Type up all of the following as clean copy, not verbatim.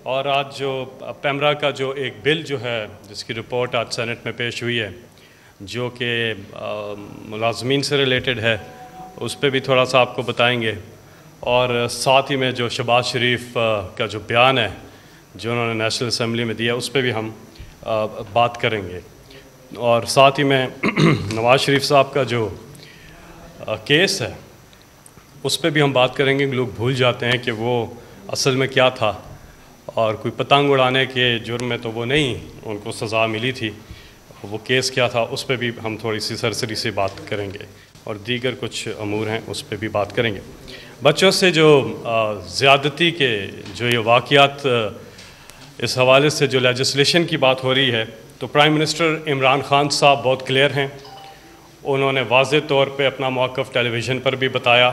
اور آج جو پیمرا کا جو ایک بل جو ہے جس کی رپورٹ آج سینٹ میں پیش ہوئی ہے جو کہ ملازمین سے ریلیٹڈ ہے اس پہ بھی تھوڑا سا آپ کو بتائیں گے، اور ساتھ ہی میں جو شہباز شریف کا جو بیان ہے جو انہوں نے نیشنل اسمبلی میں دیا اس پہ بھی ہم بات کریں گے، اور ساتھ ہی میں نواز شریف صاحب کا جو کیس ہے اس پہ بھی ہم بات کریں گے۔ لوگ بھول جاتے ہیں کہ وہ اصل میں کیا تھا، اور کوئی پتنگ اڑانے کے جرم میں تو وہ نہیں، ان کو سزا ملی تھی، وہ کیس کیا تھا اس پہ بھی ہم تھوڑی سی سرسری سے بات کریں گے، اور دیگر کچھ امور ہیں اس پہ بھی بات کریں گے۔ بچوں سے جو زیادتی کے جو یہ واقعات اس حوالے سے جو لیجسلیشن کی بات ہو رہی ہے تو پرائم منسٹر عمران خان صاحب بہت کلیئر ہیں، انہوں نے واضح طور پہ اپنا موقف ٹیلی ویژن پر بھی بتایا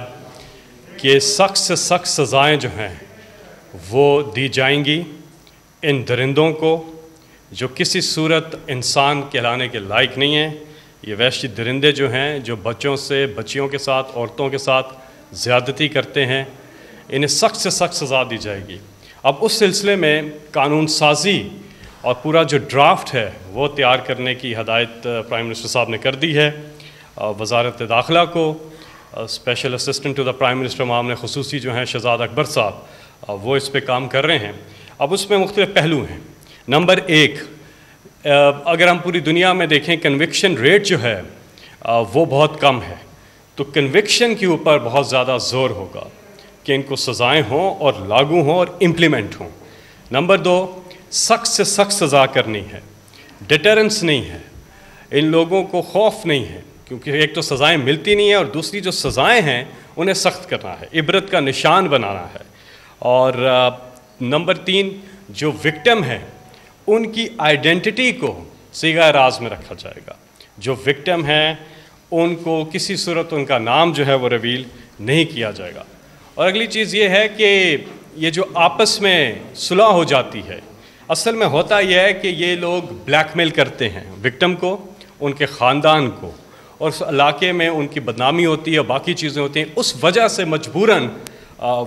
کہ سخت سے سخت سزائیں جو ہیں وہ دی جائیں گی ان درندوں کو جو کسی صورت انسان کہلانے کے لائق نہیں ہیں۔ یہ وحشی درندے جو ہیں جو بچوں سے، بچیوں کے ساتھ، عورتوں کے ساتھ زیادتی کرتے ہیں، انہیں سخت سے سخت سزا دی جائے گی۔ اب اس سلسلے میں قانون سازی اور پورا جو ڈرافٹ ہے وہ تیار کرنے کی ہدایت پرائم منسٹر صاحب نے کر دی ہے وزارت داخلہ کو۔ Special assistant to the prime minister معاملے خصوصی جو ہیں شہزاد اکبر صاحب وہ اس پہ کام کر رہے ہیں۔ اب اس میں مختلف پہلو ہیں۔ نمبر ایک، اگر ہم پوری دنیا میں دیکھیں کنوکشن ریٹ جو ہے وہ بہت کم ہے، تو کنوکشن کے اوپر بہت زیادہ زور ہوگا کہ ان کو سزائیں ہوں اور لاگو ہوں اور امپلیمنٹ ہوں۔ نمبر دو، سخت سے سخت سزا کرنی ہے، ڈیٹرنس نہیں ہے، ان لوگوں کو خوف نہیں ہے، کیونکہ ایک تو سزائیں ملتی نہیں ہیں اور دوسری جو سزائیں ہیں انہیں سخت کرنا ہے، عبرت کا نشان بنانا ہے۔ اور نمبر تین، جو وکٹم ہیں ان کی آئیڈینٹی کو صیغہ راز میں رکھا جائے گا۔ جو وکٹم ہیں ان کو کسی صورت ان کا نام جو ہے وہ ریویل نہیں کیا جائے گا۔ اور اگلی چیز یہ ہے کہ یہ جو آپس میں صلح ہو جاتی ہے، اصل میں ہوتا یہ ہے کہ یہ لوگ بلیک میل کرتے ہیں وکٹم کو، ان کے خاندان کو، اور اس علاقے میں ان کی بدنامی ہوتی ہے، باقی چیزیں ہوتی ہیں، اس وجہ سے مجبوراً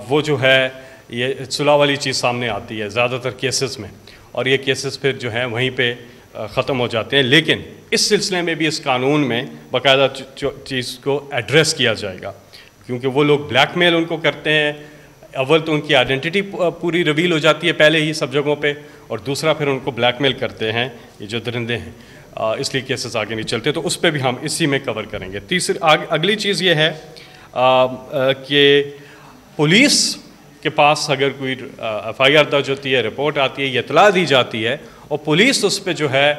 وہ جو ہے یہ صلح والی چیز سامنے آتی ہے زیادہ تر کیسز میں، اور یہ کیسز پھر جو ہیں وہیں پہ ختم ہو جاتے ہیں۔ لیکن اس سلسلے میں بھی اس قانون میں باقاعدہ چیز کو ایڈریس کیا جائے گا، کیونکہ وہ لوگ بلیک میل ان کو کرتے ہیں، اول تو ان کی آئیڈینٹی پوری ریویل ہو جاتی ہے پہلے ہی سب جگہوں پہ، اور دوسرا پھر ان کو بلیک میل کرتے ہیں یہ جو درندے ہیں، اس لیے کیسز آگے نہیں چلتے، تو اس پہ بھی ہم اسی میں کور کریں گے۔ اگلی چیز یہ ہے کہ پولیس کے پاس اگر کوئی ایف آئی آر درج ہوتی ہے، رپورٹ آتی ہے، یہ اطلاع دی جاتی ہے، اور پولیس اس پہ جو ہے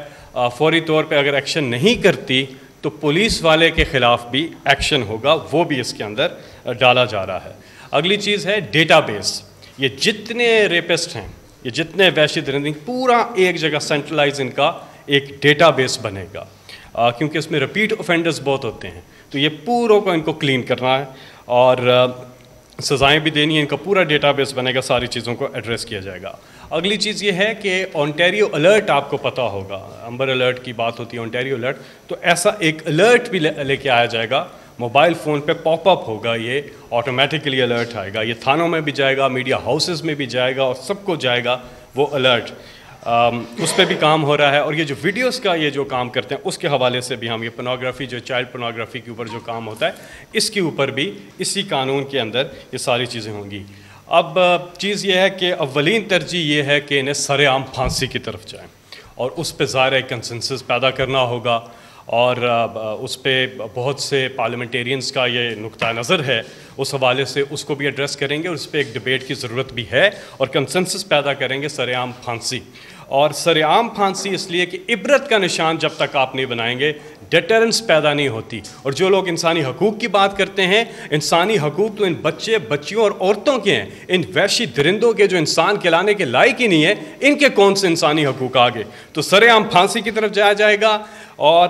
فوری طور پہ اگر ایکشن نہیں کرتی تو پولیس والے کے خلاف بھی ایکشن ہوگا، وہ بھی اس کے اندر ڈالا جا رہا ہے۔ اگلی چیز ہے ڈیٹا بیس، یہ جتنے ریپسٹ ہیں، یہ جتنے وحشی درندے، پورا ایک جگہ سینٹرلائز ان کا ایک ڈیٹا بیس بنے گا، کیونکہ اس میں ریپیٹ اوفینڈرز بہت ہوتے ہیں، تو یہ پوروں کو ان کو کلین کرنا ہے اور سزائیں بھی دینی ہیں، ان کا پورا ڈیٹا بیس بنے گا، ساری چیزوں کو ایڈریس کیا جائے گا۔ اگلی چیز یہ ہے کہ اونٹیریو الرٹ آپ کو پتہ ہوگا، امبر الرٹ کی بات ہوتی ہے، اونٹیریو الرٹ، تو ایسا ایک الرٹ بھی لے کے آیا جائے گا، موبائل فون پہ پاپ اپ ہوگا، یہ آٹومیٹکلی الرٹ آئے گا، یہ تھانوں میں بھی جائے گا، میڈیا ہاؤسز میں بھی جائے گا، اور سب کو جائے گا وہ الرٹ، اس پہ بھی کام ہو رہا ہے۔ اور یہ جو ویڈیوز کا یہ جو کام کرتے ہیں اس کے حوالے سے بھی ہم، یہ پورنوگرافی جو چائلڈ پورنوگرافی کے اوپر جو کام ہوتا ہے اس کے اوپر بھی اسی قانون کے اندر یہ ساری چیزیں ہوں گی۔ اب چیز یہ ہے کہ اولین ترجیح یہ ہے کہ انہیں سر عام پھانسی کی طرف جائیں، اور اس پہ ظاہر ہے کنسنسس پیدا کرنا ہوگا، اور اس پہ بہت سے پارلیمنٹیرینز کا یہ نقطہ نظر ہے، اس حوالے سے اس کو بھی ایڈریس کریں گے، اور اس پہ ایک ڈبیٹ کی ضرورت بھی ہے، اور کنسنسس پیدا کریں گے سر عام پھانسی۔ اور سر عام پھانسی اس لیے کہ عبرت کا نشان جب تک آپ نہیں بنائیں گے ڈیٹرنس پیدا نہیں ہوتی۔ اور جو لوگ انسانی حقوق کی بات کرتے ہیں، انسانی حقوق تو ان بچے، بچیوں اور عورتوں کے ہیں، ان وحشی درندوں کے جو انسان کہلانے کے لائق ہی نہیں ہے، ان کے کون سے انسانی حقوق آگے؟ تو سر عام پھانسی کی طرف جایا جائے گا، اور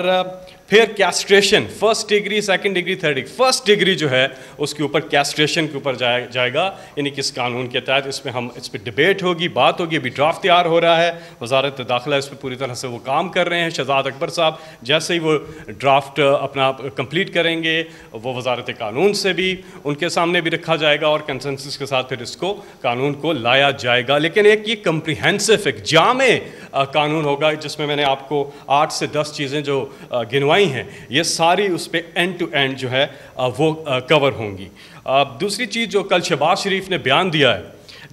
پھر castration, first degree, second degree, third degree. First degree جو ہے اس کے اوپر کیسٹریشن کے اوپر جائے گا، یعنی کس قانون کے تحت. اس پہ ڈبیٹ ہوگی، بات ہوگی. ابھی ڈرافٹ تیار ہو رہا ہے، وزارت داخلہ اس پہ پوری طرح سے وہ کام کر رہے ہیں. شہزاد اکبر صاحب جیسے ہی وہ ڈرافٹ اپنا کمپلیٹ کریں گے، وہ وزارت قانون سے بھی ان کے سامنے بھی رکھا جائے گا اور کنسنسس کے ساتھ پھر اس کو قانون کو لایا جائے گا. لیکن ایک یہ کمپریہنسو، ایک جامع قانون ہوگا جس میں نے آپ کو 8 سے 10 چیزیں جو گنوائی ہیں، یہ ساری اس پہ اینڈ ٹو اینڈ جو ہے وہ کور ہوں گی. دوسری چیز جو کل شہباز شریف نے بیان دیا ہے،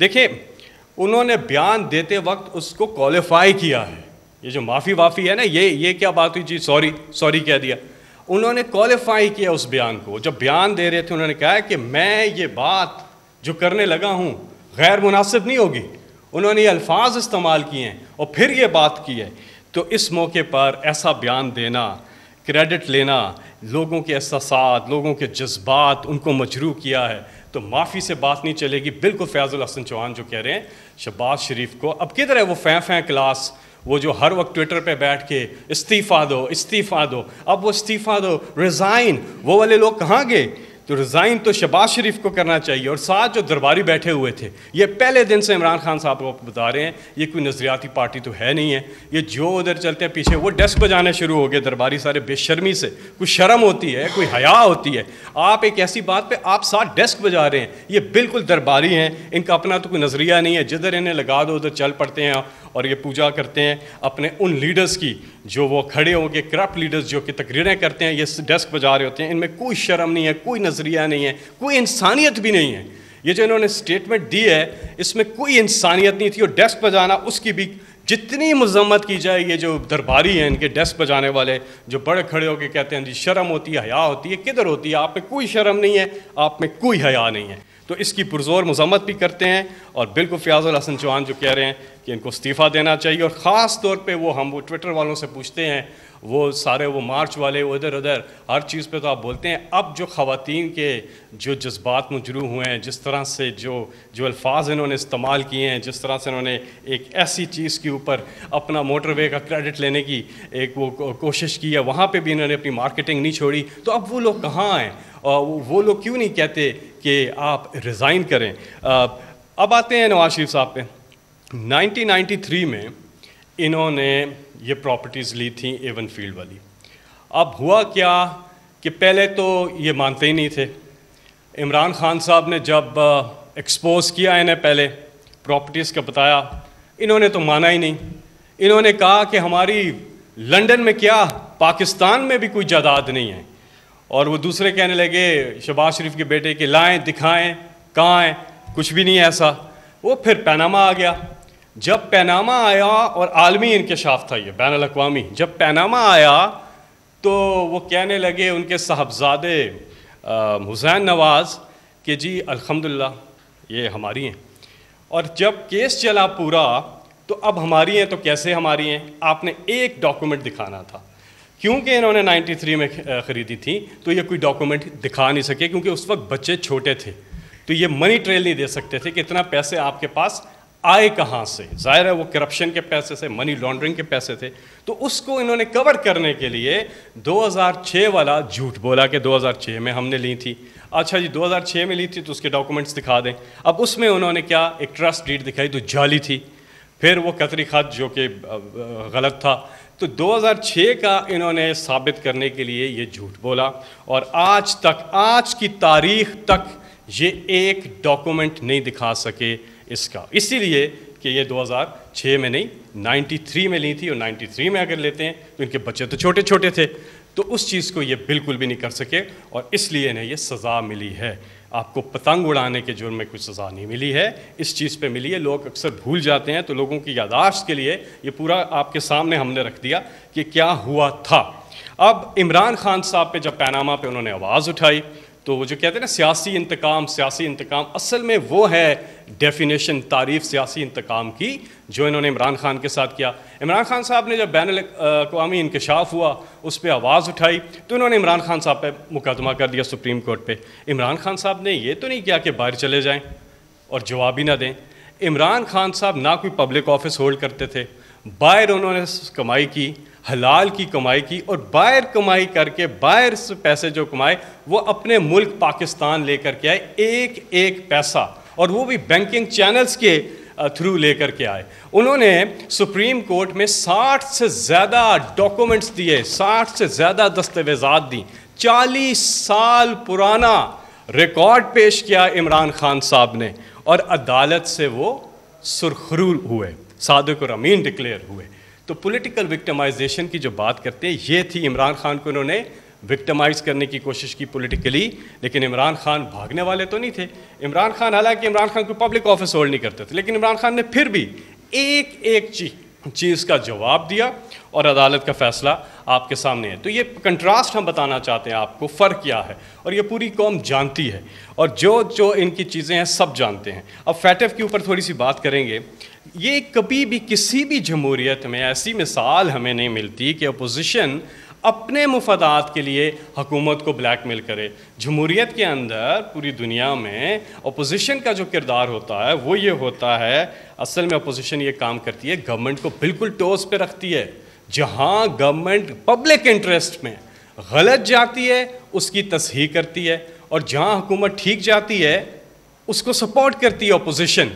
دیکھیں انہوں نے بیان دیتے وقت اس کو کوالیفائی کیا ہے. یہ جو معافی وافی ہے نا، یہ کیا بات ہوئی جی، سوری کہہ دیا. انہوں نے کوالیفائی کیا اس بیان کو. جب بیان دے رہے تھے انہوں نے کہا کہ میں یہ بات جو کرنے لگا ہوں غیر مناسب نہیں ہوگی. انہوں نے یہ الفاظ استعمال کیے ہیں اور پھر یہ بات کی ہے. تو اس موقع پر ایسا بیان دینا، کریڈٹ لینا، لوگوں کے احساسات، لوگوں کے جذبات ان کو مجروح کیا ہے، تو معافی سے بات نہیں چلے گی. بالکل فیاض الحسن چوہان جو کہہ رہے ہیں شہباز شریف کو، اب کدھر ہے وہ فیں کلاس، وہ جو ہر وقت ٹویٹر پہ بیٹھ کے استعفیٰ دو، اب وہ استعفیٰ دو، ریزائن، وہ والے لوگ کہاں گئے؟ تو ریزائن تو شہباز شریف کو کرنا چاہیے. اور ساتھ جو درباری بیٹھے ہوئے تھے، یہ پہلے دن سے عمران خان صاحب کو بتا رہے ہیں یہ کوئی نظریاتی پارٹی تو ہے نہیں ہے. یہ جو ادھر چلتے ہیں پیچھے، وہ ڈیسک بجانے شروع ہو گئے درباری سارے بے شرمی سے. کوئی شرم ہوتی ہے، کوئی حیا ہوتی ہے؟ آپ ایک ایسی بات پہ آپ ساتھ ڈیسک بجا رہے ہیں. یہ بالکل درباری ہیں، ان کا اپنا تو کوئی نظریہ نہیں ہے. جدھر انہیں لگا دو ادھر چل پڑتے ہیں اور یہ پوجا کرتے ہیں اپنے ان لیڈرز کی جو وہ کھڑے ہوں گے، کرپٹ لیڈرز جو کہ تقریریں کرتے ہیں، یہ ڈیسک بجا رہے ہوتے ہیں. ان میں کوئی شرم نہیں ہے، کوئی نظریہ نہیں ہے، کوئی انسانیت بھی نہیں ہے. یہ جو انہوں نے سٹیٹمنٹ دی ہے اس میں کوئی انسانیت نہیں تھی. اور ڈیسک بجانا، اس کی بھی جتنی مذمت کی جائے، یہ جو درباری ہیں ان کے ڈیسک بجانے والے جو بڑے کھڑے ہو کے کہتے ہیں جی شرم ہوتی ہے، حیا ہوتی ہے، کدھر ہوتی ہے؟ آپ میں کوئی شرم نہیں ہے، آپ میں کوئی حیا نہیں ہے. تو اس کی پرزور مذمت بھی کرتے ہیں. اور بالکل فیاض الحسن چوہان جو کہہ رہے ہیں کہ ان کو استعفیٰ دینا چاہیے. اور خاص طور پہ وہ ٹویٹر والوں سے پوچھتے ہیں، وہ سارے وہ مارچ والے ادھر ہر چیز پہ تو آپ بولتے ہیں. اب جو خواتین کے جو جذبات مجروح ہوئے ہیں، جس طرح سے جو الفاظ انہوں نے استعمال کیے ہیں، جس طرح سے انہوں نے ایک ایسی چیز کے اوپر اپنا موٹر وے کا کریڈٹ لینے کی ایک وہ کوشش کی ہے، وہاں پہ بھی انہوں نے اپنی مارکیٹنگ نہیں چھوڑی. تو اب وہ لوگ کہاں ہیں؟ وہ لوگ کیوں نہیں کہتے کہ آپ ریزائن کریں؟ اب آتے ہیں نواز شریف صاحب پہ. 1993 میں انہوں نے یہ پراپرٹیز لی تھیں ایون فیلڈ والی. اب ہوا کیا کہ پہلے تو یہ مانتے ہی نہیں تھے. عمران خان صاحب نے جب ایکسپوز کیا انہیں پہلے پراپرٹیز کا بتایا، انہوں نے تو مانا ہی نہیں. انہوں نے کہا کہ ہماری لنڈن میں کیا، پاکستان میں بھی کوئی جائیداد نہیں ہے. اور وہ دوسرے کہنے لگے شہباز شریف کے بیٹے کہ لائیں دکھائیں کہاں ہیں، کچھ بھی نہیں ہے ایسا. وہ پھر پیناما آ گیا. جب پیناما آیا اور عالمی انکشاف تھا یہ بین الاقوامی، جب پیناما آیا تو وہ کہنے لگے ان کے صاحبزادے حسین نواز کہ جی الحمدللہ یہ ہماری ہیں. اور جب کیس چلا پورا تو اب ہماری ہیں تو کیسے ہماری ہیں؟ آپ نے ایک ڈاکومنٹ دکھانا تھا. کیونکہ انہوں نے 93 میں خریدی تھی تو یہ کوئی ڈاکومنٹ دکھا نہیں سکے، کیونکہ اس وقت بچے چھوٹے تھے تو یہ منی ٹریل نہیں دے سکتے تھے کہ اتنا پیسے آپ کے پاس آئے کہاں سے. ظاہر ہے وہ کرپشن کے پیسے سے، منی لانڈرنگ کے پیسے تھے. تو اس کو انہوں نے کور کرنے کے لیے 2006 والا جھوٹ بولا کہ 2006 میں ہم نے لی تھی. اچھا جی 2006 میں لی تھی تو اس کے ڈاکومنٹس دکھا دیں. اب اس میں انہوں نے کیا، ایک ٹرسٹ ڈیڈ دکھائی تو جعلی تھی. پھر وہ قطری خط جو کہ غلط تھا. تو 2006 کا انہوں نے ثابت کرنے کے لیے یہ جھوٹ بولا. اور آج تک، آج کی تاریخ تک یہ ایک ڈاکومنٹ نہیں دکھا سکے اس کا. اسی لیے کہ یہ 2006 میں نہیں 93 میں لی تھی. اور 93 میں اگر لیتے ہیں تو ان کے بچے تو چھوٹے چھوٹے تھے. تو اس چیز کو یہ بالکل بھی نہیں کر سکے اور اس لیے انہیں یہ سزا ملی ہے. آپ کو پتنگ اڑانے کے جرم میں کوئی سزا نہیں ملی ہے، اس چیز پہ ملی ہے. لوگ اکثر بھول جاتے ہیں، تو لوگوں کی یاداشت کے لیے یہ پورا آپ کے سامنے ہم نے رکھ دیا کہ کیا ہوا تھا. اب عمران خان صاحب پہ جب پیناما پہ انہوں نے آواز اٹھائی تو وہ جو کہتے ہیں نا سیاسی انتقام، سیاسی انتقام، اصل میں وہ ہے ڈیفینیشن، تعریف سیاسی انتقام کی جو انہوں نے عمران خان کے ساتھ کیا. عمران خان صاحب نے جب بین الاقوامی انکشاف ہوا اس پہ آواز اٹھائی تو انہوں نے عمران خان صاحب پہ مقدمہ کر دیا سپریم کورٹ پہ. عمران خان صاحب نے یہ تو نہیں کیا کہ باہر چلے جائیں اور جواب ہی نہ دیں. عمران خان صاحب نہ کوئی پبلک آفس ہولڈ کرتے تھے، باہر انہوں نے کمائی کی، حلال کی کمائی کی اور باہر کمائی کر کے باہر سے پیسے جو کمائے وہ اپنے ملک پاکستان لے کر کے آئے، ایک ایک پیسہ، اور وہ بھی بینکنگ چینلز کے تھرو لے کر کے آئے۔ انہوں نے سپریم کورٹ میں 60 سے زیادہ ڈاکومنٹس دیے، 60 سے زیادہ دستاویزات دیں، 40 سال پرانا ریکارڈ پیش کیا عمران خان صاحب نے، اور عدالت سے وہ سرخرو ہوئے، صادق اور امین ڈکلیئر ہوئے۔ تو پولیٹیکل وکٹمائزیشن کی جو بات کرتے ہیں، یہ تھی عمران خان کو انہوں نے وکٹمائز کرنے کی کوشش کی پولیٹیکلی، لیکن عمران خان بھاگنے والے تو نہیں تھے۔ عمران خان، حالانکہ عمران خان کوئی پبلک آفس ہولڈ نہیں کرتے تھے، لیکن عمران خان نے پھر بھی ایک ایک چیز کا جواب دیا، اور عدالت کا فیصلہ آپ کے سامنے ہے۔ تو یہ کنٹراسٹ ہم بتانا چاہتے ہیں آپ کو، فرق کیا ہے، اور یہ پوری قوم جانتی ہے، اور جو ان کی چیزیں ہیں سب جانتے ہیں۔ اب فیٹف کے اوپر تھوڑی سی بات کریں گے۔ یہ کبھی بھی کسی بھی جمہوریت میں ایسی مثال ہمیں نہیں ملتی کہ اپوزیشن اپنے مفادات کے لیے حکومت کو بلیک میل کرے۔ جمہوریت کے اندر پوری دنیا میں اپوزیشن کا جو کردار ہوتا ہے وہ یہ ہوتا ہے، اصل میں اپوزیشن یہ کام کرتی ہے، گورنمنٹ کو بالکل ٹوز پہ رکھتی ہے۔ جہاں گورنمنٹ پبلک انٹرسٹ میں غلط جاتی ہے اس کی تصحیح کرتی ہے، اور جہاں حکومت ٹھیک جاتی ہے اس کو سپورٹ کرتی ہے اپوزیشن،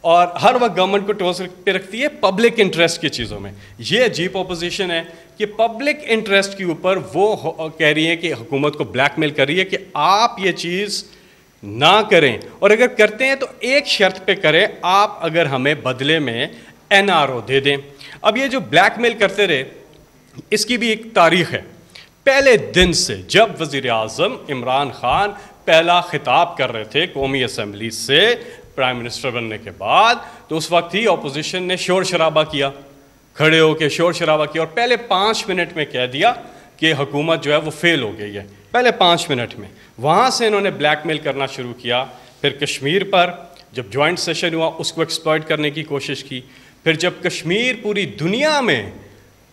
اور ہر وقت گورنمنٹ کو ٹوز پہ رکھتی ہے پبلک انٹرسٹ کی چیزوں میں۔ یہ عجیب اپوزیشن ہے کہ پبلک انٹرسٹ کے اوپر وہ کہہ رہی ہے کہ حکومت کو بلیک میل کر رہی ہے کہ آپ یہ چیز نہ کریں، اور اگر کرتے ہیں تو ایک شرط پہ کریں، آپ اگر ہمیں بدلے میں NRO دے دیں۔ اب یہ جو بلیک میل کرتے رہے، اس کی بھی ایک تاریخ ہے۔ پہلے دن سے جب وزیر اعظم عمران خان پہلا خطاب کر رہے تھے قومی اسمبلی سے پرائم منسٹر بننے کے بعد، تو اس وقت ہی اپوزیشن نے شور شرابہ کیا، کھڑے ہو کے شور شرابہ کیا، اور پہلے 5 منٹ میں کہہ دیا کہ حکومت جو ہے وہ فیل ہو گئی ہے، پہلے 5 منٹ میں۔ وہاں سے انہوں نے بلیک میل کرنا شروع کیا۔ پھر کشمیر پر جب جوائنٹ سیشن ہوا اس کو ایکسپلائٹ کرنے کی کوشش کی۔ پھر جب کشمیر پوری دنیا میں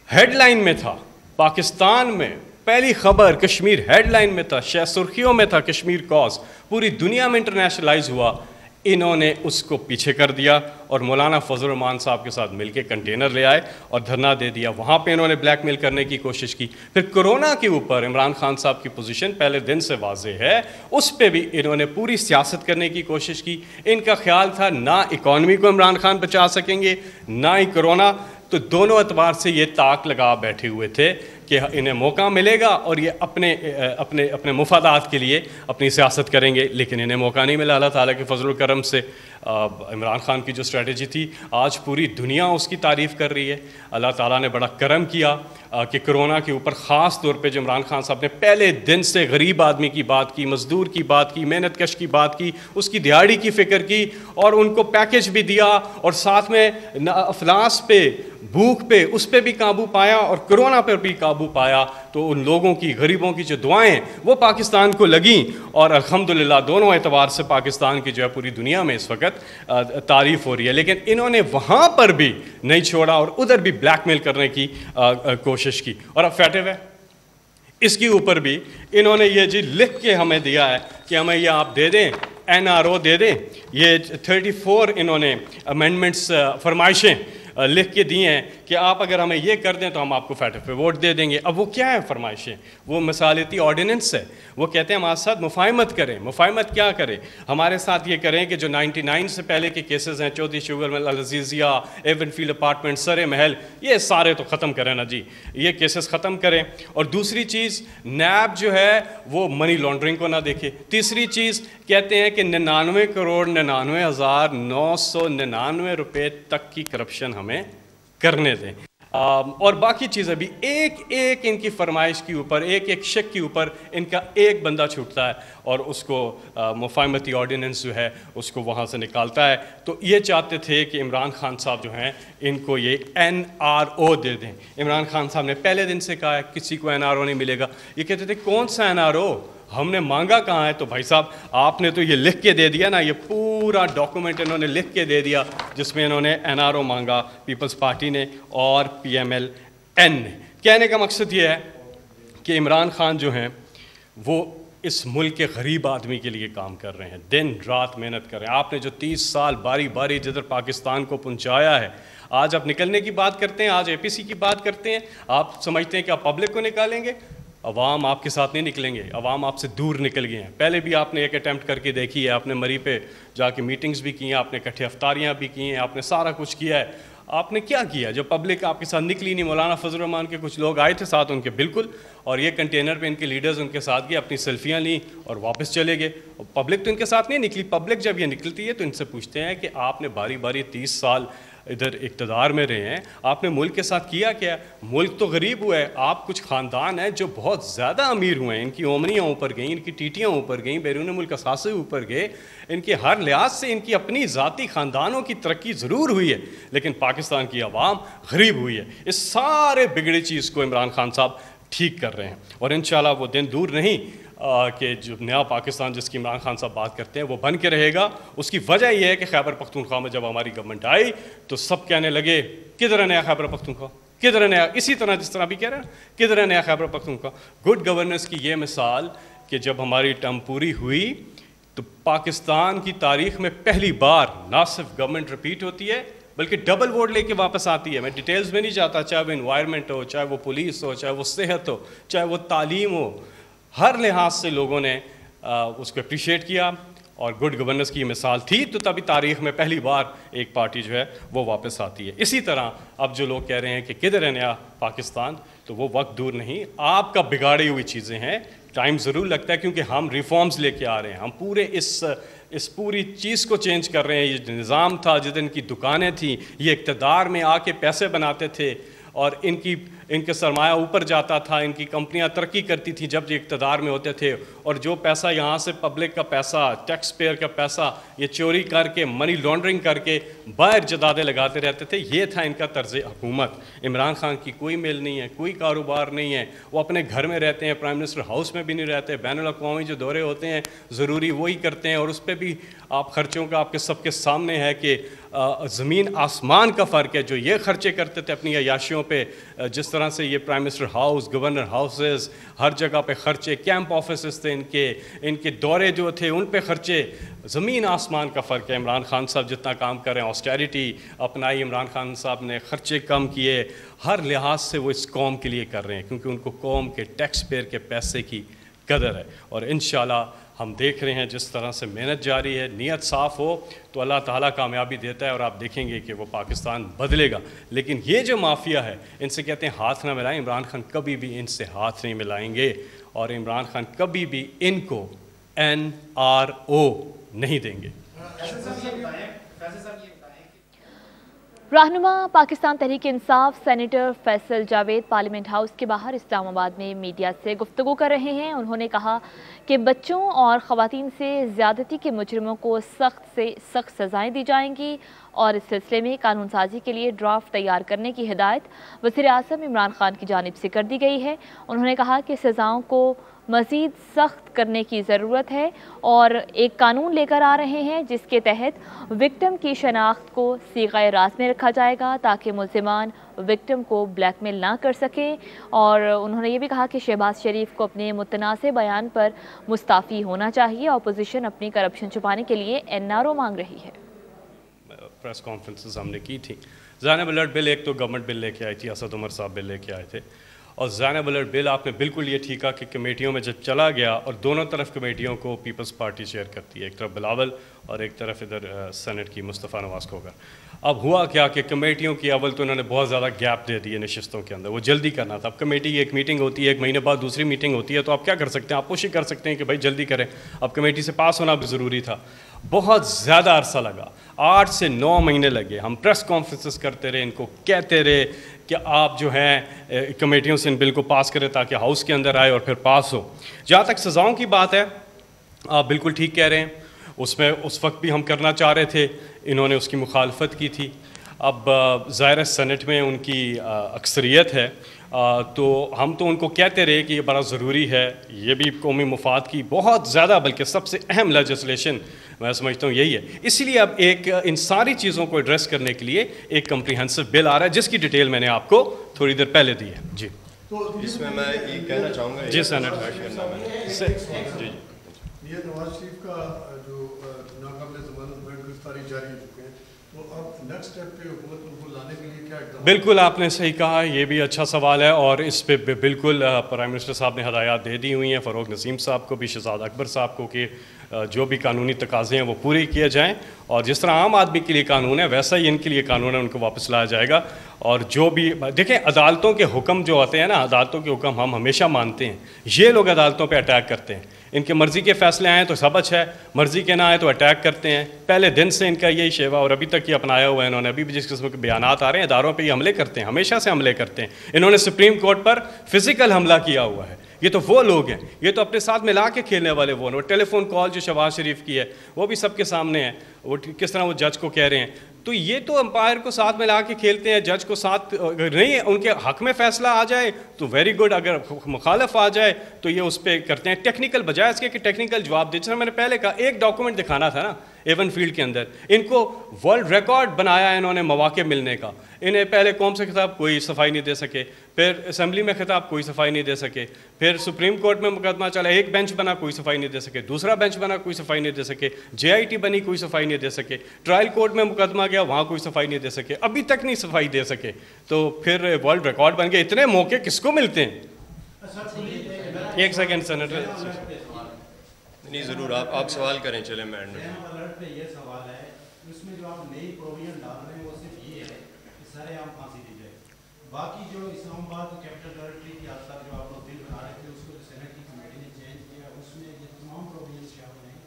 ہیڈ لائن میں تھا، پاکستان میں پہلی خبر کشمیر ہیڈ لائن میں تھا، سرخیوں میں تھا کشمیر کاز، پوری دنیا میں انٹرنیشنلائز ہوا، انہوں نے اس کو پیچھے کر دیا اور مولانا فضل الرحمان صاحب کے ساتھ مل کے کنٹینر لے آئے اور دھرنا دے دیا۔ وہاں پہ انہوں نے بلیک میل کرنے کی کوشش کی۔ پھر کرونا کے اوپر عمران خان صاحب کی پوزیشن پہلے دن سے واضح ہے، اس پہ بھی انہوں نے پوری سیاست کرنے کی کوشش کی۔ ان کا خیال تھا نہ اکانومی کو عمران خان بچا سکیں گے نہ ہی کرونا، تو دونوں اعتبار سے یہ طاق لگا بیٹھے ہوئے تھے کہ انہیں موقع ملے گا اور یہ اپنے مفادات کے لیے اپنی سیاست کریں گے، لیکن انہیں موقع نہیں ملا۔ اللہ تعالیٰ کے فضل و کرم سے عمران خان کی جو اسٹریٹجی تھی آج پوری دنیا اس کی تعریف کر رہی ہے۔ اللہ تعالیٰ نے بڑا کرم کیا کہ کرونا کے اوپر خاص طور پہ جو عمران خان صاحب نے پہلے دن سے غریب آدمی کی بات کی، مزدور کی بات کی، محنت کش کی بات کی، اس کی دیہڑی کی فکر کی، اور ان کو پیکج بھی دیا، اور ساتھ میں افلاس پہ، بھوک پہ، اس پہ بھی قابو پایا اور کرونا پر بھی قابو پایا۔ تو ان لوگوں کی، غریبوں کی جو دعائیں وہ پاکستان کو لگیں، اور الحمدللہ دونوں اعتبار سے پاکستان کی جو ہے پوری دنیا میں اس وقت تعریف ہو رہی ہے۔ لیکن انہوں نے وہاں پر بھی نہیں چھوڑا اور ادھر بھی بلیک میل کرنے کی کوشش کی۔ اور اب فیٹو ہے، اس کے اوپر بھی انہوں نے یہ جی لکھ کے ہمیں دیا ہے کہ ہمیں یہ آپ دے دیں، NRO دے دیں۔ یہ 34 انہوں نے امینڈمنٹس، فرمائشیں لکھ کے دی ہیں کہ آپ اگر ہمیں یہ کر دیں تو ہم آپ کو فیٹف پہ ووٹ دے دیں گے۔ اب وہ کیا ہے فرمائشیں؟ وہ مثالتی آرڈیننس ہے۔ وہ کہتے ہیں ہمارے ساتھ مفاہمت کریں۔ مفاہمت کیا کریں؟ ہمارے ساتھ یہ کریں کہ جو 99 سے پہلے کے کیسز ہیں، Chaudhry sugar mill, العزیزیہ، even field apartment, سر محل، یہ سارے تو ختم کریں نا جی، یہ کیسز ختم کریں۔ اور دوسری چیز، نیب جو ہے وہ منی لانڈرنگ کو نہ دیکھے۔ تیسری چیز کہتے ہیں کہ 99,99,999 روپے تک کی کرپشن ہمیں کرنے دیں۔ اور باقی چیزیں بھی ایک ایک ان کی فرمائش کے اوپر، ایک ایک شک کے اوپر ان کا ایک بندہ چھوٹتا ہے اور اس کو مفاہمتی آرڈیننس جو ہے اس کو وہاں سے نکالتا ہے۔ تو یہ چاہتے تھے کہ عمران خان صاحب جو ہیں ان کو یہ NRO دے دیں۔ عمران خان صاحب نے پہلے دن سے کہا ہے کسی کو NRO نہیں ملے گا۔ یہ کہتے تھے کون سا NRO؟ ہم نے مانگا کہاں ہے؟ تو بھائی صاحب آپ نے تو یہ لکھ کے دے دیا نا، یہ پورا ڈاکومنٹ انہوں نے لکھ کے دے دیا جس میں انہوں نے NRO مانگا، پیپلز پارٹی نے اور PMLN نے۔ کہنے کا مقصد یہ ہے کہ عمران خان جو ہیں وہ اس ملک کے غریب آدمی کے لیے کام کر رہے ہیں, دن رات محنت کر رہے ہیں. آپ نے جو 30 سال باری باری جدھر پاکستان کو پہنچایا ہے, آج آپ نکلنے کی بات کرتے ہیں, آج اے پی سی کی بات کرتے ہیں. آپ سمجھتے ہیں کہ آپ پبلک کو نکالیں گے؟ عوام آپ کے ساتھ نہیں نکلیں گے, عوام آپ سے دور نکل گئے ہیں. پہلے بھی آپ نے ایک اٹیمپٹ کر کے دیکھی ہے, آپ نے مری پہ جا کے میٹنگز بھی کی ہیں, آپ نے اکٹھے افطاریاں بھی کی ہیں, آپ نے سارا کچھ کیا ہے. آپ نے کیا کیا جب پبلک آپ کے ساتھ نکلی نہیں؟ مولانا فضل الرحمان کے کچھ لوگ آئے تھے ساتھ ان کے, بالکل, اور یہ کنٹینر پہ ان کے لیڈرز ان کے ساتھ گئے, اپنی سیلفیاں لیں اور واپس چلے گئے. پبلک تو ان کے ساتھ نہیں نکلی. پبلک جب یہ نکلتی ہے تو ان سے پوچھتے ہیں کہ آپ نے باری باری 30 سال ادھر اقتدار میں رہے ہیں, آپ نے ملک کے ساتھ کیا کیا؟ ملک تو غریب ہوا ہے. آپ کچھ خاندان ہیں جو بہت زیادہ امیر ہوئے ہیں, ان کی اومنیاں اوپر گئیں, ان کی ٹیٹیاں اوپر گئیں, بیرون ملک اثاثے اوپر گئے, ان کے ہر لحاظ سے ان کی اپنی ذاتی خاندانوں کی ترقی ضرور ہوئی ہے, لیکن پاکستان کی عوام غریب ہوئی ہے. اس سارے بگڑی چیز کو عمران خان صاحب ٹھیک کر رہے ہیں, اور انشاءاللہ وہ دن دور نہیں کہ جو نیا پاکستان جس کی عمران خان صاحب بات کرتے ہیں وہ بن کے رہے گا. اس کی وجہ یہ ہے کہ خیبر پختونخوا میں جب ہماری گورنمنٹ آئی تو سب کہنے لگے کدھر ہے نیا خیبر پختونخوا, کدھر ہے نیا, اسی طرح جس طرح بھی کہہ رہے ہیں کدھر ہے نیا خیبر پختونخوا. گڈ گورننس کی یہ مثال کہ جب ہماری ٹرم پوری ہوئی تو پاکستان کی تاریخ میں پہلی بار نہ صرف گورنمنٹ ریپیٹ ہوتی ہے بلکہ ڈبل ووٹ لے کے واپس آتی ہے. میں ڈیٹیلز میں نہیں جاتا, چاہے وہ انوائرمنٹ ہو, چاہے وہ پولیس ہو, چاہے وہ صحت ہو, چاہے وہ تعلیم ہو, ہر لحاظ سے لوگوں نے اس کو اپریشیٹ کیا, اور گڈ گورننس کی مثال تھی. تو تبھی تاریخ میں پہلی بار ایک پارٹی جو ہے وہ واپس آتی ہے. اسی طرح اب جو لوگ کہہ رہے ہیں کہ کدھر ہے نیا پاکستان, تو وہ وقت دور نہیں, آپ کا بگاڑی ہوئی چیزیں ہیں. ٹائم ضرور لگتا ہے کیونکہ ہم ریفارمز لے کے آ رہے ہیں, ہم پورے اس پوری چیز کو چینج کر رہے ہیں. یہ جو نظام تھا, جدن کی دکانیں تھیں, یہ اقتدار میں آ کے پیسے بناتے تھے اور ان کے سرمایہ اوپر جاتا تھا, ان کی کمپنیاں ترقی کرتی تھیں جب یہ اقتدار میں ہوتے تھے, اور جو پیسہ یہاں سے پبلک کا پیسہ, ٹیکس پیئر کا پیسہ یہ چوری کر کے, منی لانڈرنگ کر کے باہر جدادیں لگاتے رہتے تھے. یہ تھا ان کا طرز حکومت. عمران خان کی کوئی میل نہیں ہے, کوئی کاروبار نہیں ہے, وہ اپنے گھر میں رہتے ہیں, پرائم منسٹر ہاؤس میں بھی نہیں رہتے, بین الاقوامی جو دورے ہوتے ہیں ضروری وہی کرتے ہیں, اور اس پہ بھی آپ خرچوں کا آپ کے سب کے سامنے ہے کہ زمین آسمان کا فرق ہے. جو یہ خرچے کرتے تھے اپنی عیاشیوں پہ, جس طرح سے یہ prime minister house, governor houses, ہر جگہ پہ خرچے, کیمپ آفیسز تھے ان کے دورے جو تھے ان پہ خرچے, زمین آسمان کا فرق ہے. عمران خان صاحب جتنا کام کر رہے ہیں, آسٹیریٹی اپنائی, عمران خان صاحب نے خرچے کم کیے, ہر لحاظ سے وہ اس قوم کے لیے کر رہے ہیں کیونکہ ان کو قوم کے ٹیکس پیئر کے پیسے کی قدر ہے. اور انشاءاللہ ہم دیکھ رہے ہیں جس طرح سے محنت جاری ہے, نیت صاف ہو تو اللہ تعالیٰ کامیابی دیتا ہے, اور آپ دیکھیں گے کہ وہ پاکستان بدلے گا. لیکن یہ جو مافیا ہے, ان سے کہتے ہیں ہاتھ نہ ملائیں, عمران خان کبھی بھی ان سے ہاتھ نہیں ملائیں گے, اور عمران خان کبھی بھی ان کو NRO نہیں دیں گے. رہنما Pakistan Tehreek Insaf senator Faisal Javed parliament house کے باہر اسلام آباد میں میڈیا سے گفتگو کر رہے ہیں. انہوں نے کہا کہ بچوں اور خواتین سے زیادتی کے مجرموں کو سخت سے سخت سزائیں دی جائیں گی, اور اس سلسلے میں قانون سازی کے لیے ڈرافٹ تیار کرنے کی ہدایت وزیر اعظم عمران خان کی جانب سے کر دی گئی ہے. انہوں نے کہا کہ سزاؤں کو مزید سخت کرنے کی ضرورت ہے, اور ایک قانون لے کر آ رہے ہیں جس کے تحت وکٹم کی شناخت کو صیغہ راز میں رکھا جائے گا تاکہ ملزمان وکٹم کو بلیک میل نہ کر سکیں. اور انہوں نے یہ بھی کہا کہ شہباز شریف کو اپنے متنازع بیان پر مستعفی ہونا چاہیے. اپوزیشن اپنی کرپشن چھپانے کے لیے NRO مانگ رہی ہے. پریس کانفرنسز ہم نے کی تھی. زینب الرٹ بل ایک تو گورنمنٹ بل لے کے آئی تھی, اسد عمر صاحب بل لے کے آئے تھے, اور زینب الرٹ بل آپ نے بالکل یہ ٹھیک کہا کہ کمیٹیوں میں جب چلا گیا, اور دونوں طرف کمیٹیوں کو پیپلز پارٹی چیئر کرتی ہے, ایک طرف بلاول اور ایک طرف ادھر سینٹ کی مصطفیٰ نواز کھوگر. اب ہوا کیا کہ کمیٹیوں کی اول تو انہوں نے بہت زیادہ گیپ دے دیے نشستوں کے اندر, وہ جلدی کرنا تھا. اب کمیٹی کی ایک میٹنگ ہوتی ہے, ایک مہینے بعد دوسری میٹنگ ہوتی ہے, تو آپ کیا کر سکتے ہیں, آپ کوشش کر سکتے ہیں کہ بھائی جلدی کریں. اب کمیٹی سے پاس ہونا بھی ضروری تھا, بہت زیادہ عرصہ لگا, 8 سے 9 مہینے لگے. ہم پریس کانفرنسز کرتے رہے, ان کو کہتے رہے کہ آپ جو ہیں کمیٹیوں سے ان بل کو پاس کریں تاکہ ہاؤس کے اندر آئے اور پھر پاس ہو. جہاں تک سزاؤں کی بات ہے, آپ بالکل ٹھیک کہہ رہے ہیں, اس میں اس وقت بھی ہم کرنا چاہ رہے تھے, انہوں نے اس کی مخالفت کی تھی. اب ظاہر سینٹ میں ان کی اکثریت ہے, تو ہم تو ان کو کہتے رہے کہ یہ بڑا ضروری ہے, یہ بھی قومی مفاد کی بہت زیادہ بلکہ سب سے اہم لیجسلیشن میں سمجھتا ہوں یہی ہے. اسی لیے اب ایک ان ساری چیزوں کو ایڈریس کرنے کے لیے ایک کمپریہنسو بل آ رہا ہے جس کی ڈیٹیل میں نے آپ کو تھوڑی دیر پہلے دی ہے. جی اس میں میں یہ کہنا چاہوں گا جی سینیٹر جی یہ نواز شریف کا جو ناقابل ضمانت بیل گرفتاری جاری ہو چکے ہیں، تو اب نیکسٹ اسٹیپ پہ حکومت ان کو لانے کے لیے کیا اقدام؟ بالکل آپ نے صحیح کہا، یہ بھی اچھا سوال ہے، اور اس پہ بالکل پرائم منسٹر صاحب نے ہدایات دے دی ہوئی ہیں فاروق نسیم صاحب کو بھی، شہزاد اکبر صاحب کو، کہ جو بھی قانونی تقاضے ہیں وہ پورے کیے جائیں، اور جس طرح عام آدمی کے لیے قانون ہے ویسا ہی ان کے لیے قانون ہے، ان کو واپس لایا جائے گا۔ اور جو بھی دیکھیں عدالتوں کے حکم جو ہوتے ہیں نا، عدالتوں کے حکم ہم ہمیشہ مانتے ہیں، یہ لوگ عدالتوں پہ اٹیک کرتے ہیں، ان کے مرضی کے فیصلے آئیں تو سب اچھا ہے، مرضی کے نہ آئے تو اٹیک کرتے ہیں۔ پہلے دن سے ان کا یہی شیوا اور ابھی تک یہ اپنایا ہوا ہے، انہوں نے ابھی بھی جس قسم کے بیانات آ رہے ہیں اداروں پہ یہ حملے کرتے ہیں، ہمیشہ سے حملے کرتے ہیں۔ انہوں نے سپریم کورٹ پر فزیکل حملہ کیا ہوا ہے۔ یہ تو وہ لوگ ہیں، یہ تو اپنے ساتھ ملا کے کھیلنے والے وہ ٹیلی فون کال جو شہباز شریف کی ہے وہ بھی سب کے سامنے ہے، وہ کس طرح وہ جج کو کہہ رہے ہیں، تو یہ تو امپائر کو ساتھ ملا کے کھیلتے ہیں، جج کو ساتھ اگر نہیں ان کے حق میں فیصلہ آ جائے تو ویری گڈ، اگر مخالف آ جائے تو یہ اس پہ کرتے ہیں ٹیکنیکل، بجائے اس کے کہ ٹیکنیکل جواب دے۔ جیسے میں نے پہلے کہا ایک ڈاکومنٹ دکھانا تھا نا ایون فیلڈ کے اندر، ان کو ورلڈ ریکارڈ بنایا انہوں نے مواقع ملنے کا۔ انہیں پہلے قوم سے خطاب کوئی صفائی نہیں دے سکے، پھر اسمبلی میں خطاب کوئی صفائی نہیں دے سکے، پھر سپریم کورٹ میں مقدمہ چلا، ایک بینچ بنا کوئی صفائی نہیں دے سکے، دوسرا بینچ بنا کوئی صفائی نہیں دے سکے، JIT بنی کوئی صفائی نہیں دے سکے، ٹرائل کورٹ میں مقدمہ گیا وہاں کوئی صفائی نہیں دے سکے، ابھی تک نہیں صفائی دے سکے، تو پھر ورلڈ ریکارڈ بن گئے۔ اتنے موقع کس کو ملتے ہیں؟ ایک سیکنڈ سینیٹر، نہیں ضرور آپ سوال کریں، چلیں میں الرٹ پہ یہ سوال ہے، اس میں جو آپ نئی پروویژن ڈال رہے ہیں وہ صرف یہ ہے کہ سارے عام پھانسی دی جائے، باقی جو اسلام آباد کیپٹل ٹیریٹری کی حد تک جو آپ لوگ بل بنا رہے تھے اس کو جو سینٹ کی کمیٹی نے چینج کیا، اس میں یہ تمام پروویژنس شامل ہیں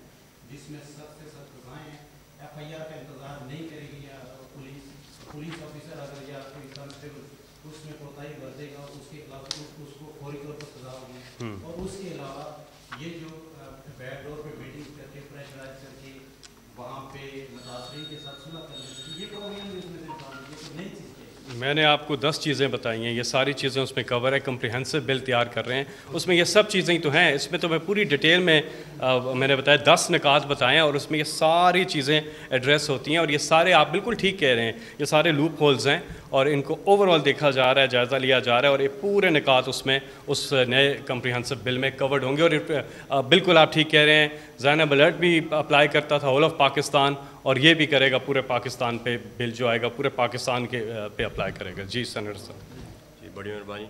جس میں سخت سے سخت سزائیں ہیں، FIR کا انتظار نہیں کرے گی، یا پولیس آفیسر اگر یا کوئی کانسٹیبل اس میں کوتاہی برتے گا اس کے خلاف اس کو فوری طور پر سزا ہوگی، اور اس کے علاوہ یہ جو بیک ڈور پہ میٹنگ کر کے پریشرائز کر کے وہاں پہ متاثرین کے ساتھ صلح کر لیتے، یہ پروگرام اس میں سے نکال دیتے، تو نئی چیز کیا ہے؟ میں نے آپ کو 10 چیزیں بتائی ہیں، یہ ساری چیزیں اس میں کور ہے، کمپریہنسو بل تیار کر رہے ہیں، اس میں یہ سب چیزیں ہی تو ہیں، اس میں تو میں پوری ڈیٹیل میں نے بتایا 10 نکات بتائے ہیں، اور اس میں یہ ساری چیزیں ایڈریس ہوتی ہیں، اور یہ سارے آپ بالکل ٹھیک کہہ رہے ہیں، یہ سارے لوپ ہولز ہیں، اور ان کو اوور آل دیکھا جا رہا ہے، جائزہ لیا جا رہا ہے، اور یہ پورے نکات اس میں اس نئے کمپریہنسو بل میں کورڈ ہوں گے۔ اور بالکل آپ ٹھیک کہہ رہے ہیں، زینب الرٹ بھی اپلائی کرتا تھا ہول آف پاکستان، اور یہ بھی کرے گا پورے پاکستان پہ، بل جو آئے گا پورے پاکستان کے پہ اپلائی کرے گا۔ جی سینیٹر صاحب۔ جی بڑی مہربانی۔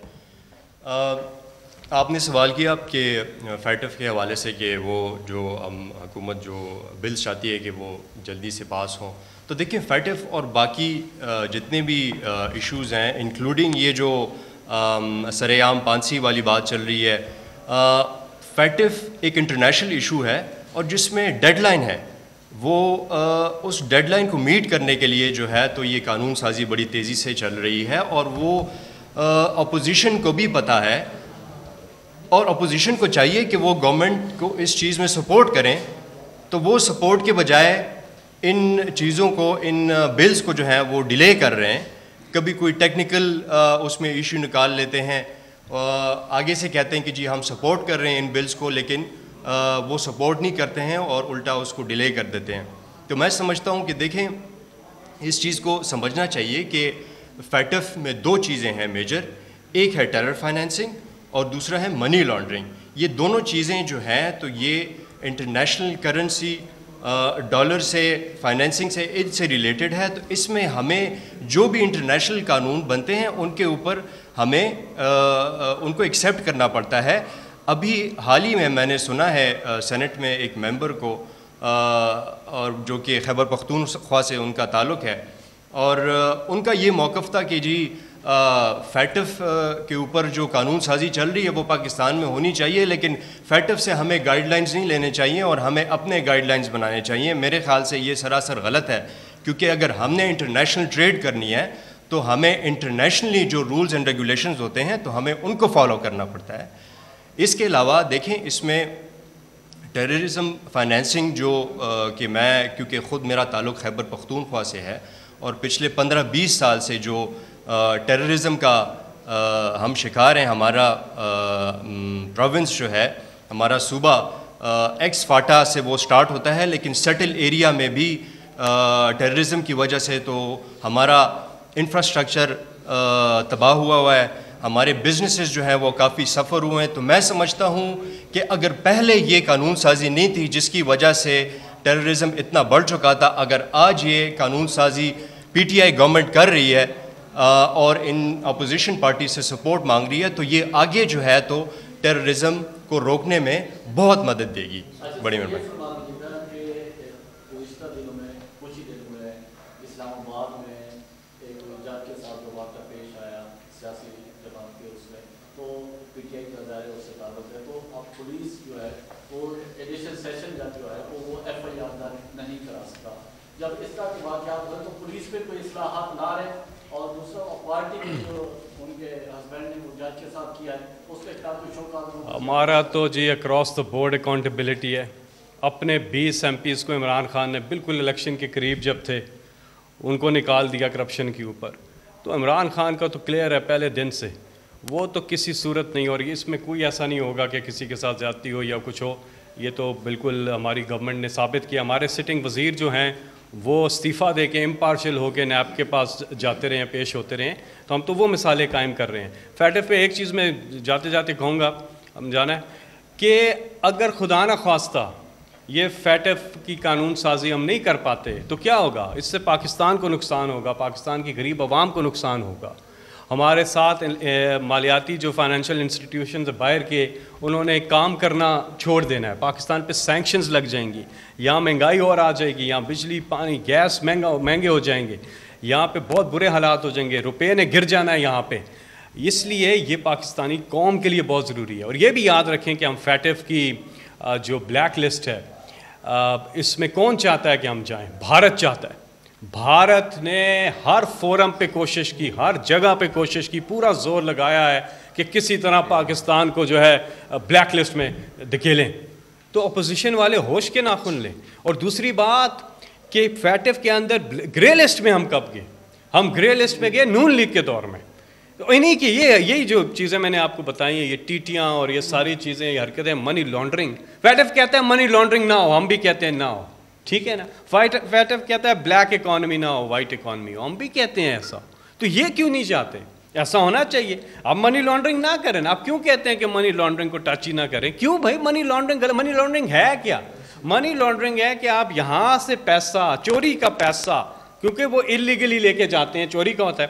آپ نے سوال کیا کہ فیٹف کے حوالے سے کہ وہ جو حکومت جو بلز چاہتی ہے کہ وہ جلدی سے پاس ہوں، تو دیکھیں فیٹف اور باقی جتنے بھی ایشوز ہیں انکلوڈنگ یہ جو سر عام پانسی والی بات چل رہی ہے، فیٹف ایک انٹرنیشنل ایشو ہے اور جس میں ڈیڈ لائن ہے، وہ اس ڈیڈ لائن کو میٹ کرنے کے لیے جو ہے تو یہ قانون سازی بڑی تیزی سے چل رہی ہے، اور وہ اپوزیشن کو بھی پتہ ہے، اور اپوزیشن کو چاہیے کہ وہ گورنمنٹ کو اس چیز میں سپورٹ کریں، تو وہ سپورٹ کے بجائے ان چیزوں کو، ان بلز کو جو ہیں وہ ڈیلے کر رہے ہیں، کبھی کوئی ٹیکنیکل اس میں ایشو نکال لیتے ہیں، آگے سے کہتے ہیں کہ جی ہم سپورٹ کر رہے ہیں ان بلز کو، لیکن وہ سپورٹ نہیں کرتے ہیں اور الٹا اس کو ڈیلے کر دیتے ہیں۔ تو میں سمجھتا ہوں کہ دیکھیں اس چیز کو سمجھنا چاہیے کہ فیٹف میں 2 چیزیں ہیں میجر، ایک ہے ٹیرر فائنینسنگ اور دوسرا ہے منی لانڈرنگ۔ یہ دونوں چیزیں جو ہیں تو یہ انٹرنیشنل کرنسی ڈالر سے فائنینسنگ سے ان سے ریلیٹڈ ہے، تو اس میں ہمیں جو بھی انٹرنیشنل قانون بنتے ہیں ان کے اوپر ہمیں ان کو ایکسیپٹ کرنا پڑتا ہے۔ ابھی حال ہی میں نے سنا ہے سینٹ میں ایک ممبر کو، اور جو کہ خیبر پختونخوا سے ان کا تعلق ہے، اور ان کا یہ موقف تھا کہ جی فیٹف کے اوپر جو قانون سازی چل رہی ہے وہ پاکستان میں ہونی چاہیے، لیکن فیٹف سے ہمیں گائیڈ لائنز نہیں لینے چاہیے اور ہمیں اپنے گائیڈ لائنز بنانے چاہیے۔ میرے خیال سے یہ سراسر غلط ہے، کیونکہ اگر ہم نے انٹرنیشنل ٹریڈ کرنی ہے تو ہمیں انٹرنیشنلی جو رولز اینڈ ریگولیشنز ہوتے ہیں تو ہمیں ان کو فالو کرنا پڑتا ہے۔ اس کے علاوہ دیکھیں اس میں ٹیررزم فائنینسنگ جو کہ میں کیونکہ خود میرا تعلق خیبر پختونخوا سے ہے، اور پچھلے 15-20 سال سے جو ٹیررزم کا ہم شکار ہیں، ہمارا پروونس جو ہے، ہمارا صوبہ ایکس فاٹا سے وہ سٹارٹ ہوتا ہے، لیکن سیٹل ایریا میں بھی ٹیررزم کی وجہ سے تو ہمارا انفراسٹرکچر تباہ ہوا ہے، ہمارے بزنسز جو ہیں وہ کافی سفر ہوئے ہیں. تو میں سمجھتا ہوں کہ اگر پہلے یہ قانون سازی نہیں تھی جس کی وجہ سے ٹیررزم اتنا بڑھ چکا تھا, اگر آج یہ قانون سازی پی ٹی آئی گورنمنٹ کر رہی ہے اور ان اپوزیشن پارٹی سے سپورٹ مانگ رہی ہے, تو یہ آگے جو ہے تو ٹیررزم کو روکنے میں بہت مدد دے گی. بڑی مہربانی. گزشتہ دنوں میں کچھ ہی دن ہوئے اسلام آباد میں ایک جج کے ساتھ جو واقعہ پیش آیا سیاسی جماعت کے اس میں, تو پی ٹی آئی کا ظاہر اس سے تعلق ہے, تو اب پولیس جو ہے وہ ایڈیشنل سیشن جج جو ہے وہ ایف آئی آر نہیں کرا سکتا. جب اس طرح کے واقعات ہوئے تو پولیس پہ کوئی اصلاحات نہ رہے, اور دوسرا پارٹی کے جو ان کے ہسبینڈ نے وہ جج کے ساتھ کیا ہے اس پہ کیا کوئی شوکات. ہمارا تو جی اکراس دا بورڈ اکاؤنٹیبلٹی ہے. اپنے 20 ایم پیز کو عمران خان نے بالکل الیکشن کے قریب جب تھے ان کو نکال دیا کرپشن کے اوپر. تو عمران خان کا تو کلیئر ہے پہلے دن سے, وہ تو کسی صورت نہیں ہو رہی, اس میں کوئی ایسا نہیں ہوگا کہ کسی کے ساتھ زیادتی ہو یا کچھ ہو. یہ تو بالکل ہماری گورنمنٹ نے ثابت کیا. ہمارے سٹنگ وزیر جو ہیں وہ استعفیٰ دے کے امپارشل ہو کے نیب کے پاس جاتے رہے ہیں, پیش ہوتے رہے ہیں, تو ہم تو وہ مثالیں قائم کر رہے ہیں. فیٹف پہ ایک چیز میں جاتے جاتے کہوں گا, ہم جانا ہے کہ اگر خدا نہ خواستہ یہ فیٹف کی قانون سازی ہم نہیں کر پاتے تو کیا ہوگا؟ اس سے پاکستان کو نقصان ہوگا, پاکستان کی غریب عوام کو نقصان ہوگا. ہمارے ساتھ مالیاتی جو فائنینشیل انسٹیٹیوشنز باہر کے انہوں نے کام کرنا چھوڑ دینا ہے. پاکستان پہ سینکشنز لگ جائیں گی, یہاں مہنگائی اور آ جائے گی, یہاں بجلی پانی گیس مہنگے ہو جائیں گے, یہاں پہ بہت برے حالات ہو جائیں گے, روپے نے گر جانا ہے یہاں پہ. اس لیے یہ پاکستانی قوم کے لیے بہت ضروری ہے. اور یہ بھی یاد رکھیں کہ ہم فیٹف کی جو بلیک لسٹ ہے اس میں کون چاہتا ہے کہ ہم جائیں؟ بھارت چاہتا ہے. بھارت نے ہر فورم پہ کوشش کی, ہر جگہ پہ کوشش کی, پورا زور لگایا ہے کہ کسی طرح پاکستان کو جو ہے بلیک لسٹ میں دھکیلیں. تو اپوزیشن والے ہوش کے ناخن لیں. اور دوسری بات کہ فیٹف کے اندر گرے لسٹ میں ہم کب گئے؟ ہم گرے لسٹ میں گئے نون لیگ کے دور میں. تو انہی کی یہی جو چیزیں میں نے آپ کو بتائی ہیں, یہ ٹیٹیاں اور یہ ساری چیزیں, یہ حرکتیں, منی لانڈرنگ. فیٹف کہتا ہے منی لانڈرنگ نہ ہو, ہم بھی کہتے ہیں نہ ہو, ٹھیک ہے نا. فیٹف کہتا ہے بلیک اکانومی نہ ہو, وائٹ اکانومی ہو, ہم بھی کہتے ہیں ایسا. تو یہ کیوں نہیں چاہتے؟ ایسا ہونا چاہیے. آپ منی لانڈرنگ نہ کریں. آپ کیوں کہتے ہیں کہ منی لانڈرنگ کو ٹچ ہی نہ کریں؟ کیوں بھائی؟ منی لانڈرنگ ہے کیا؟ منی لانڈرنگ ہے کہ آپ یہاں سے پیسہ, چوری کا پیسہ, کیونکہ وہ اللیگلی لے کے جاتے ہیں, چوری کا ہوتا ہے,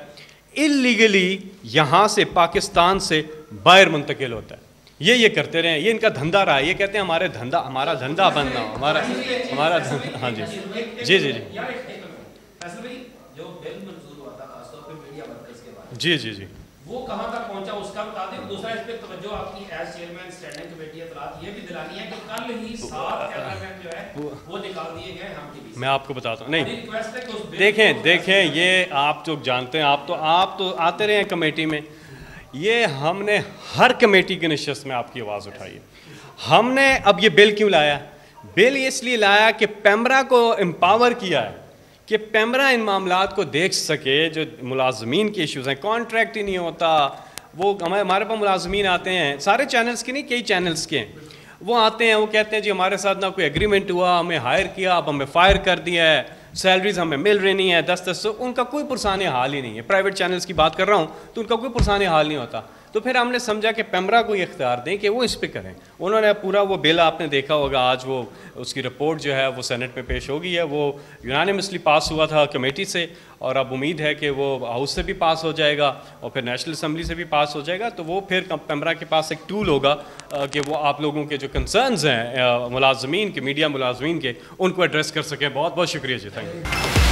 اللیگلی یہاں سے پاکستان سے باہر منتقل ہوتا ہے. یہ کرتے رہے ہیں, یہ ان کا دھندا رہا ہے. یہ کہتے ہیں ہمارا دھندا بننا ہو, ہمارا ہاں جی جی جی جی جی جی وہ کہاں تک پہنچا اس کا بتا دیں. دوسرا اس پہ توجہ آپ کی ایز چیئرمین اسٹینڈنگ کمیٹی اطلاعات یہ بھی دلانی ہے کہ کل ہی 7 کیمرامین جو ہے وہ نکال دیے گئے ہم ٹی وی سے. میں آپ کو بتاتا ہوں. نہیں دیکھیں یہ آپ جو جانتے ہیں, آپ تو آتے رہے ہیں کمیٹی میں. یہ ہم نے ہر کمیٹی کی نشست میں آپ کی آواز اٹھائی ہے. ہم نے اب یہ بل کیوں لایا؟ بل اس لیے لایا کہ پیمرا کو امپاور کیا ہے کہ پیمرا ان معاملات کو دیکھ سکے. جو ملازمین کے ایشوز ہیں, کانٹریکٹ ہی نہیں ہوتا, وہ ہمارے پاس ملازمین آتے ہیں, سارے چینلز کے نہیں, کئی چینلز کے ہیں, وہ آتے ہیں, وہ کہتے ہیں جی ہمارے ساتھ نہ کوئی ایگریمنٹ ہوا, ہمیں ہائر کیا, اب ہمیں فائر کر دیا ہے, سیلریز ہمیں مل رہی نہیں ہے 10 ان کا کوئی پرسان حال ہی نہیں ہے. پرائیویٹ چینلز کی بات کر رہا ہوں تو ان کا کوئی پرسان حال نہیں ہوتا. تو پھر ہم نے سمجھا کہ پیمرا کو یہ اختیار دیں کہ وہ اس پہ کریں. انہوں نے پورا وہ بل آپ نے دیکھا ہوگا, آج وہ اس کی رپورٹ جو ہے وہ سینٹ میں پیش ہو گئی ہے. وہ یونانیمسلی پاس ہوا تھا کمیٹی سے, اور اب امید ہے کہ وہ ہاؤس سے بھی پاس ہو جائے گا اور پھر نیشنل اسمبلی سے بھی پاس ہو جائے گا. تو وہ پھر پیمرا کے پاس ایک ٹول ہوگا کہ وہ آپ لوگوں کے جو کنسرنز ہیں ملازمین کے, میڈیا ملازمین کے, ان کو ایڈریس کر سکیں. بہت بہت شکریہ جی, تھینک یو.